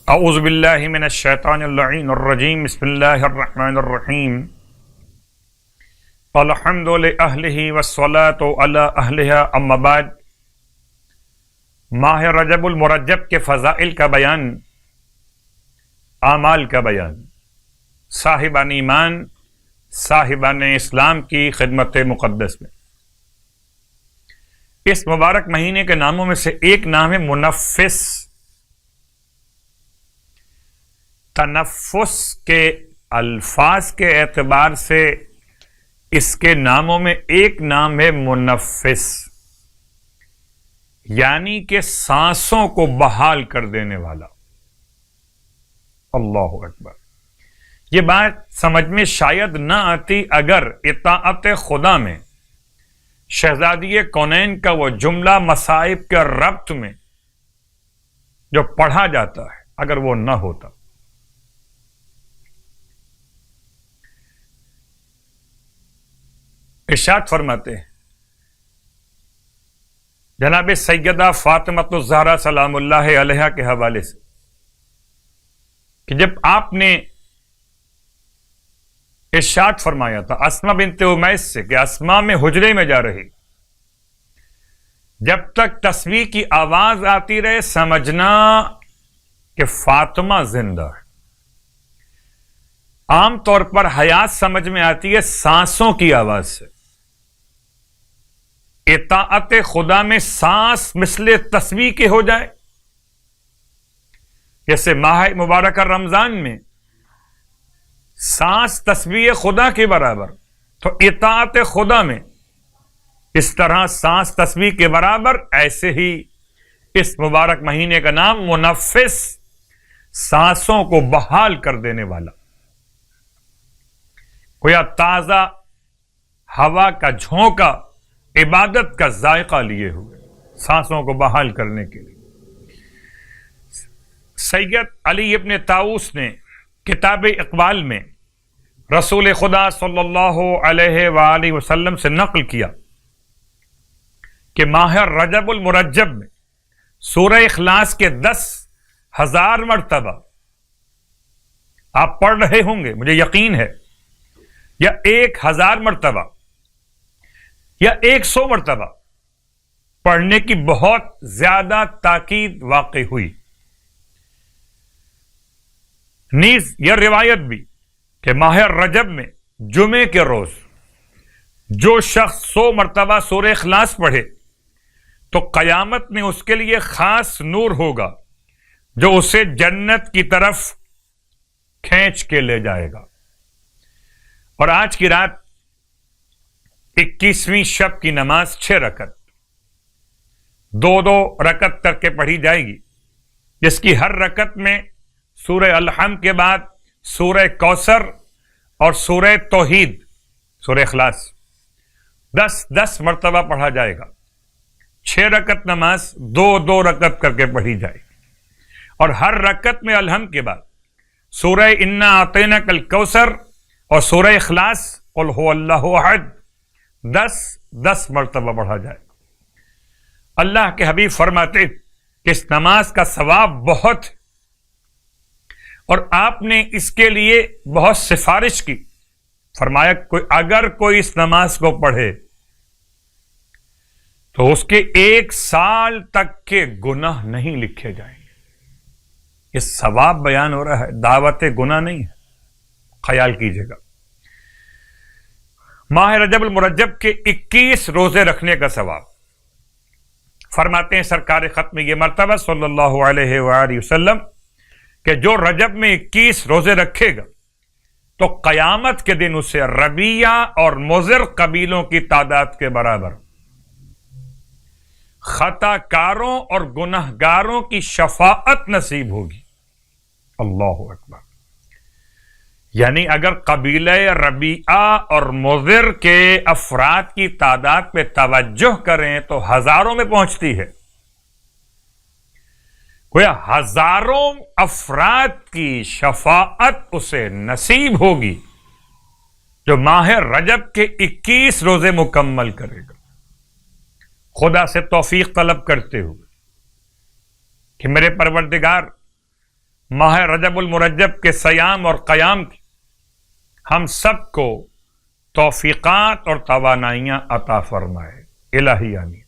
اعوذ باللہ من الشیطان اللعین الرجیم بسم اللہ الرحمن الرحیم الحمد لأہلہ والصلاة علی اہلہا اما بعد۔ ماہ رجب المرجب کے فضائل کا بیان، اعمال کا بیان، صاحبان ایمان، صاحبان اسلام کی خدمت مقدس میں۔ اس مبارک مہینے کے ناموں میں سے ایک نام ہے منفس۔ تنفس کے الفاظ کے اعتبار سے اس کے ناموں میں ایک نام ہے منفس، یعنی کہ سانسوں کو بحال کر دینے والا۔ اللہ اکبر۔ یہ بات سمجھ میں شاید نہ آتی اگر اطاعت خدا میں شہزادی کونین کا وہ جملہ مصائب کے ربط میں جو پڑھا جاتا ہے اگر وہ نہ ہوتا۔ ارشاد فرماتے ہیں جناب سیدہ فاطمۃ الزہرا سلام اللہ علیہا کے حوالے سے کہ جب آپ نے ارشاد فرمایا تھا اسماء بنت امیس سے کہ اسماء میں حجرے میں جا رہی، جب تک تسبیح کی آواز آتی رہے سمجھنا کہ فاطمہ زندہ ہے۔ عام طور پر حیات سمجھ میں آتی ہے سانسوں کی آواز سے۔ اطاعت خدا میں سانس مثل تسبیح کے ہو جائے، جیسے ماہ مبارکہ رمضان میں سانس تسبیح خدا کے برابر، تو اطاعت خدا میں اس طرح سانس تسبیح کے برابر، ایسے ہی اس مبارک مہینے کا نام منفس، سانسوں کو بحال کر دینے والا۔ گویا تازہ ہوا کا جھونکا عبادت کا ذائقہ لیے ہوئے، سانسوں کو بحال کرنے کے لیے۔ سید علی ابن طاؤس نے کتاب اقبال میں رسول خدا صلی اللہ علیہ وآلہ وسلم سے نقل کیا کہ ماہ رجب المرجب میں سورہ اخلاص کے 10,000 مرتبہ آپ پڑھ رہے ہوں گے، مجھے یقین ہے، یا 1,000 مرتبہ یا 100 مرتبہ پڑھنے کی بہت زیادہ تاکید واقع ہوئی۔ نیز یہ روایت بھی کہ ماہ رجب میں جمعے کے روز جو شخص 100 مرتبہ سورہ اخلاص پڑھے تو قیامت میں اس کے لیے خاص نور ہوگا جو اسے جنت کی طرف کھینچ کے لے جائے گا۔ اور آج کی رات 21ویں شب کی نماز 6 رکعت 2 رکعت کر کے پڑھی جائے گی، جس کی ہر رکعت میں سورہ الحمد کے بعد سورہ کوثر اور سورہ توحید، سورہ اخلاص 10 مرتبہ پڑھا جائے گا۔ 6 رکعت نماز 2 رکعت کر کے پڑھی جائے گی، اور ہر رکعت میں الحمد کے بعد سورہ انا اعطیناک الکوثر اور سورہ اخلاص قل هو اللہ احد 10 مرتبہ پڑھا جائے گا۔ اللہ کے حبیب فرماتے کہ اس نماز کا ثواب بہت ہے، اور آپ نے اس کے لیے بہت سفارش کی، فرمایا اگر کوئی اس نماز کو پڑھے تو اس کے 1 سال تک کے گناہ نہیں لکھے جائیں گے۔ یہ ثواب بیان ہو رہا ہے، دعوت گناہ نہیں ہے، خیال کیجئے گا۔ ماہ رجب المرجب کے 21 روزے رکھنے کا ثواب، فرماتے ہیں سرکار ختم یہ مرتبہ صلی اللہ علیہ وآلہ وسلم کہ جو رجب میں 21 روزے رکھے گا تو قیامت کے دن اسے ربیہ اور مضر قبیلوں کی تعداد کے برابر خطا کاروں اور گناہ گاروں کی شفاعت نصیب ہوگی۔ اللہ اکبر۔ یعنی اگر قبیلہ ربیعہ اور مضر کے افراد کی تعداد پہ توجہ کریں تو ہزاروں میں پہنچتی ہے۔ گویا ہزاروں افراد کی شفاعت اسے نصیب ہوگی جو ماہ رجب کے 21 روزے مکمل کرے گا۔ خدا سے توفیق طلب کرتے ہوئے کہ میرے پروردگار ماہ رجب المرجب کے صیام اور قیام کی ہم سب کو توفیقات اور توانائیاں عطا فرمائے، الہی آمین۔